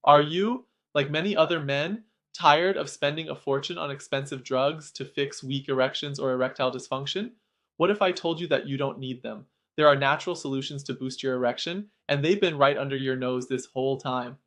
Are you, like many other men, tired of spending a fortune on expensive drugs to fix weak erections or erectile dysfunction? What if I told you that you don't need them? There are natural solutions to boost your erection, and they've been right under your nose this whole time.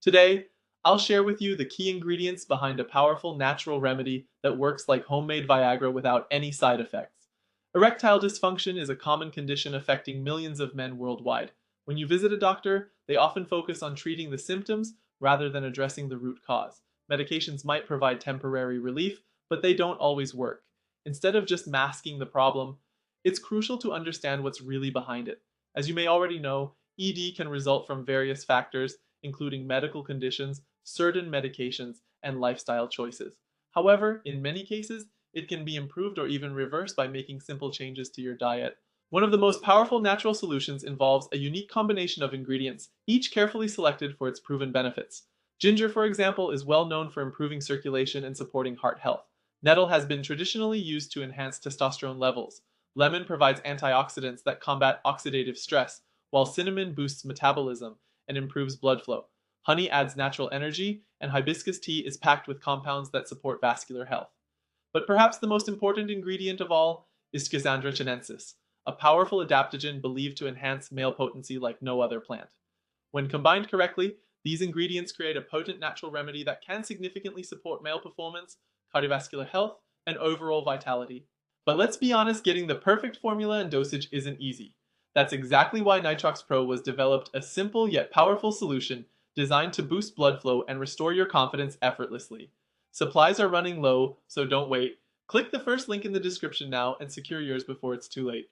Today, I'll share with you the key ingredients behind a powerful natural remedy that works like homemade Viagra without any side effects. Erectile dysfunction is a common condition affecting millions of men worldwide. When you visit a doctor, they often focus on treating the symptoms rather than addressing the root cause. Medications might provide temporary relief, but they don't always work. Instead of just masking the problem, it's crucial to understand what's really behind it. As you may already know, ED can result from various factors, including medical conditions, certain medications, and lifestyle choices. However, in many cases, it can be improved or even reversed by making simple changes to your diet. One of the most powerful natural solutions involves a unique combination of ingredients, each carefully selected for its proven benefits. Ginger, for example, is well known for improving circulation and supporting heart health. Nettle has been traditionally used to enhance testosterone levels. Lemon provides antioxidants that combat oxidative stress, while cinnamon boosts metabolism and improves blood flow. Honey adds natural energy, and hibiscus tea is packed with compounds that support vascular health. But perhaps the most important ingredient of all is Schizandra chinensis, a powerful adaptogen believed to enhance male potency like no other plant. When combined correctly, these ingredients create a potent natural remedy that can significantly support male performance, cardiovascular health, and overall vitality. But let's be honest, getting the perfect formula and dosage isn't easy. That's exactly why Nitrox Pro was developed, a simple yet powerful solution designed to boost blood flow and restore your confidence effortlessly. Supplies are running low, so don't wait. Click the first link in the description now and secure yours before it's too late.